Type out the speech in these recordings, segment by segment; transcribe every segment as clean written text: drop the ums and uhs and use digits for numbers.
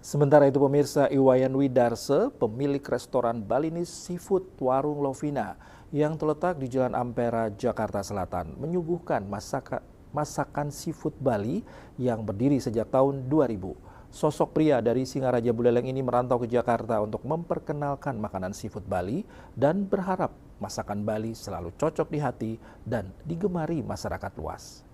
Sementara itu pemirsa, Iwayan Widarse, pemilik restoran Balinese Seafood Warung Lovina yang terletak di Jalan Ampera, Jakarta Selatan, menyuguhkan masakan seafood Bali yang berdiri sejak tahun 2000. Sosok pria dari Singaraja Buleleng ini merantau ke Jakarta untuk memperkenalkan makanan seafood Bali dan berharap masakan Bali selalu cocok di hati dan digemari masyarakat luas.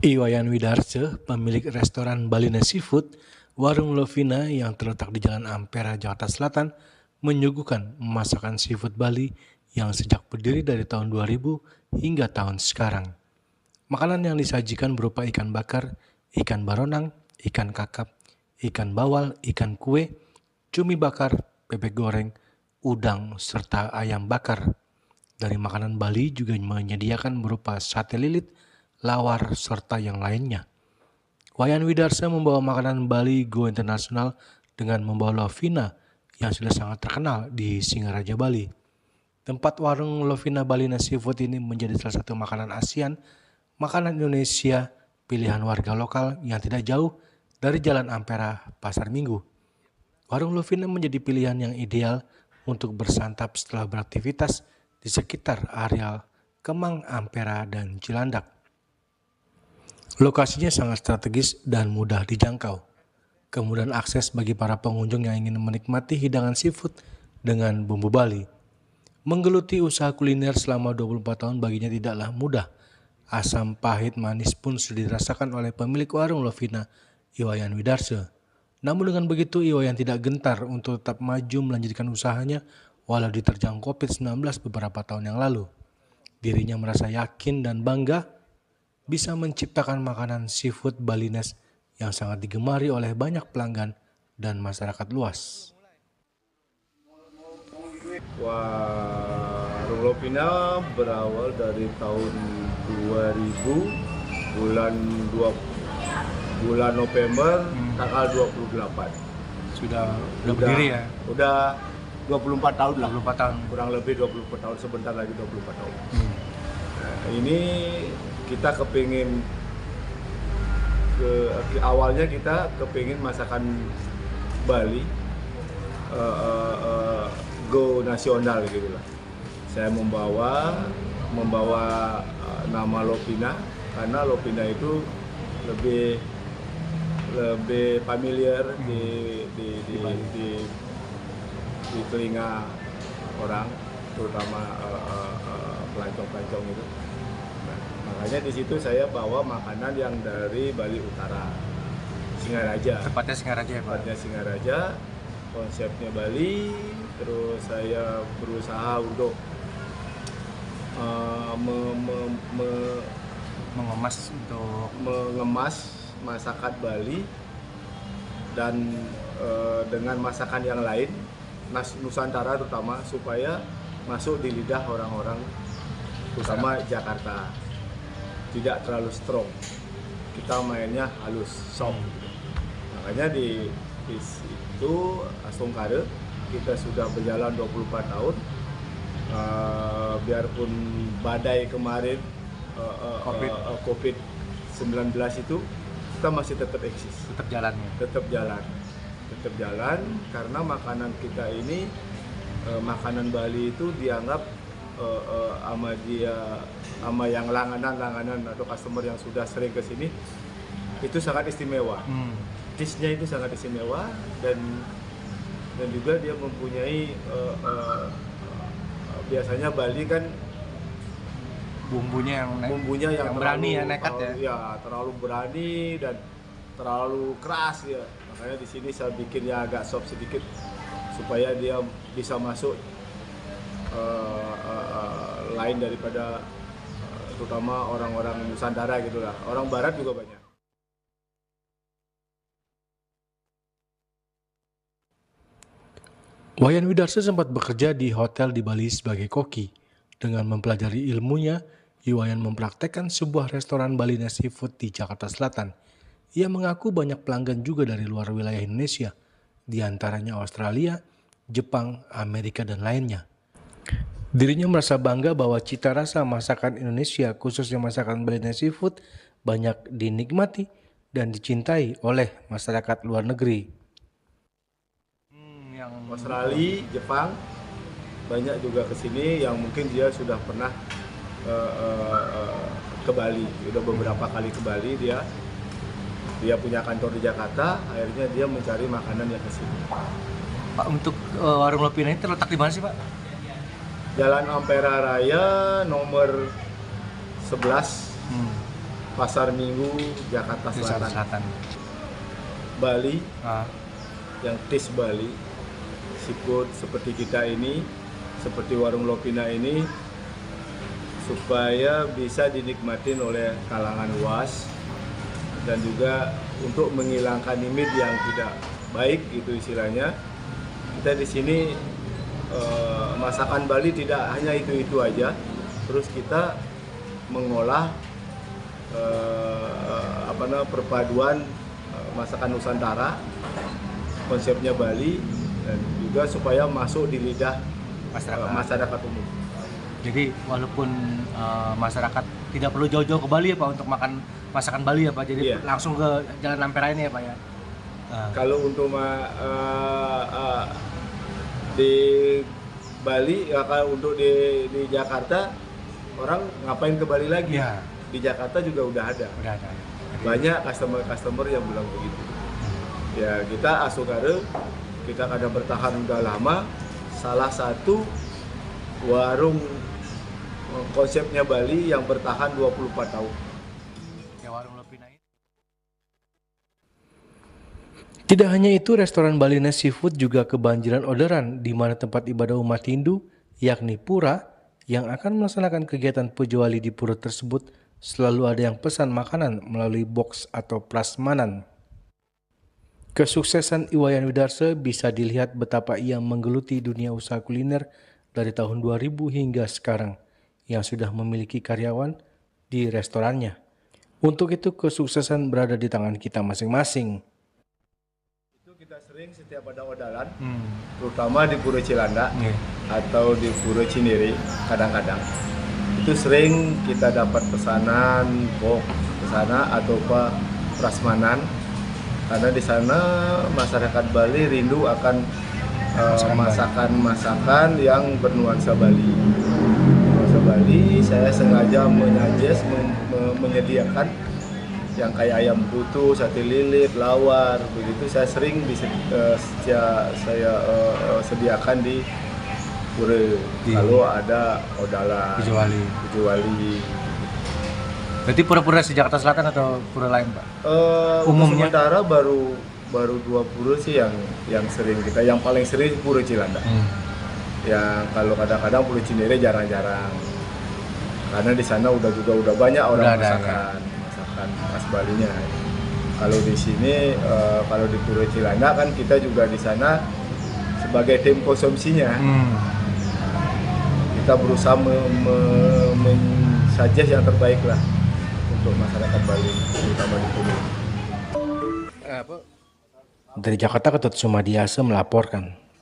Iwayan Widarse, pemilik restoran Balinese Seafood, Warung Lovina yang terletak di Jalan Ampera, Jakarta Selatan, menyuguhkan masakan seafood Bali yang sejak berdiri dari tahun 2000 hingga tahun sekarang. Makanan yang disajikan berupa ikan bakar, ikan baronang, ikan kakap, ikan bawal, ikan kue, cumi bakar, bebek goreng, udang, serta ayam bakar. Dari makanan Bali juga menyediakan berupa sate lilit, lawar, serta yang lainnya. Wayan Widarse membawa makanan Bali go internasional dengan membawa Lovina yang sudah sangat terkenal di Singaraja, Bali. Tempat warung Lovina Balinese Seafood ini menjadi salah satu makanan ASEAN, makanan Indonesia, pilihan warga lokal yang tidak jauh dari Jalan Ampera, Pasar Minggu. Warung Lovina menjadi pilihan yang ideal untuk bersantap setelah beraktivitas di sekitar areal Kemang, Ampera, dan Cilandak. Lokasinya sangat strategis dan mudah dijangkau. Kemudahan akses bagi para pengunjung yang ingin menikmati hidangan seafood dengan bumbu Bali. Menggeluti usaha kuliner selama 24 tahun baginya tidaklah mudah. Asam pahit manis pun sudah dirasakan oleh pemilik warung Lovina, Iwayan Widarse. Namun dengan begitu Iwayan tidak gentar untuk tetap maju melanjutkan usahanya walau diterjang COVID-19 beberapa tahun yang lalu. Dirinya merasa yakin dan bangga bisa menciptakan makanan seafood Balinese yang sangat digemari oleh banyak pelanggan dan masyarakat luas. Warung Lovina berawal dari tahun 2000 bulan November tanggal 28. Sudah berdiri ya? Udah 24 tahun lah. 24 tahun. Kurang lebih 24 tahun, sebentar lagi 24 tahun. Nah, ini kita kepingin awalnya kita kepingin masakan Bali go nasional gitu lah. Saya membawa nama Lovina karena Lovina itu lebih familiar di telinga orang, terutama pelancong-pelancong itu. Nah, makanya di situ saya bawa makanan yang dari Bali Utara, Singaraja. Tepatnya Singaraja ya Pak? Tepatnya Singaraja, konsepnya Bali. Terus saya berusaha untuk mengemas masakan Bali dan dengan masakan yang lain Nusantara terutama, supaya masuk di lidah orang-orang terutama Jakarta, tidak terlalu strong, kita mainnya halus, soft. Makanya di situ Astungkare kita sudah berjalan 24 tahun, biarpun badai kemarin COVID-19 itu, kita masih tetap eksis, tetap jalan karena makanan kita ini, makanan Bali itu dianggap sama yang langganan atau customer yang sudah sering ke sini itu sangat istimewa. Dish-nya itu sangat istimewa dan juga dia mempunyai biasanya Bali kan bumbunya yang berani ya, nekat ya. Ya, terlalu berani dan terlalu keras ya. Makanya di sini saya bikin ya agak soft sedikit supaya dia bisa masuk lain daripada terutama orang-orang Nusantara gitulah. Orang Barat juga banyak. Wayan Widarse sempat bekerja di hotel di Bali sebagai koki. Dengan mempelajari ilmunya, Iwayan mempraktekkan sebuah restoran Balinese Seafood di Jakarta Selatan. Ia mengaku banyak pelanggan juga dari luar wilayah Indonesia, di antaranya Australia, Jepang, Amerika, dan lainnya. Dirinya merasa bangga bahwa cita rasa masakan Indonesia, khususnya masakan Balinese seafood, banyak dinikmati dan dicintai oleh masyarakat luar negeri. Australia, Jepang, banyak juga ke sini yang mungkin dia sudah pernah ke Bali, udah beberapa kali ke Bali dia punya kantor di Jakarta, akhirnya dia mencari makanan yang ke sini. Pak, untuk warung Lopina ini terletak di mana sih, Pak? Jalan Ampera Raya nomor 11, Pasar Minggu, Jakarta Selatan. Bali, yang tis Bali, seafood seperti kita ini, seperti warung Lopina ini, supaya bisa dinikmatin oleh kalangan luas dan juga untuk menghilangkan image yang tidak baik itu istilahnya. Kita di sini masakan Bali tidak hanya itu aja, terus kita mengolah perpaduan masakan Nusantara, konsepnya Bali, dan juga supaya masuk di lidah masyarakat umum. Jadi walaupun masyarakat tidak perlu jauh-jauh ke Bali ya Pak untuk makan masakan Bali ya Pak, jadi langsung ke Jalan Ampera ini ya Pak ya. Kalau untuk di Bali, kalau untuk di Jakarta orang ngapain ke Bali lagi? Ya. Di Jakarta juga udah ada. Banyak customer yang bilang begitu. Ya kita Asukare, kita kadang bertahan udah lama. Salah satu warung konsepnya Bali yang bertahan 24 tahun. Ya, warung Lopina ini. Tidak hanya itu, restoran Balinese Seafood juga kebanjiran orderan di mana tempat ibadah umat Hindu, yakni pura, yang akan melaksanakan kegiatan Puja Wali di pura tersebut selalu ada yang pesan makanan melalui box atau prasmanan. Kesuksesan Iwayan Widarsa bisa dilihat betapa ia menggeluti dunia usaha kuliner dari tahun 2000 hingga sekarang, yang sudah memiliki karyawan di restorannya. Untuk itu kesuksesan berada di tangan kita masing-masing. Kita sering setiap ada odalan, terutama di Pura Cilanda atau di Pura Cinere, kadang-kadang itu sering kita dapat pesanan box ke sana atau prasmanan, karena di sana masyarakat Bali rindu akan masakan-masakan yang bernuansa Bali. Nuansa Bali, saya sengaja menyediakan yang kayak ayam putu, sate lilit, lawar, begitu saya sering sediakan di pura kalau ada odalan Puja Wali. Berarti pura-pura di Jakarta Selatan atau pura lain Pak? Umumnya sementara baru 2 pura sih yang sering kita, yang paling sering Pura Cilanda. Yang kalau kadang-kadang Pura Cinere jarang-jarang, karena di sana udah banyak orang masakan khas Balinya. Kalau di sini, kalau di Pura Cilanda kan kita juga di sana sebagai tim konsumsinya, kita berusaha men-suggest yang terbaik lah untuk masyarakat Bali, terutama di Pura. Dari Jakarta, Ketut Sumadiasa melaporkan.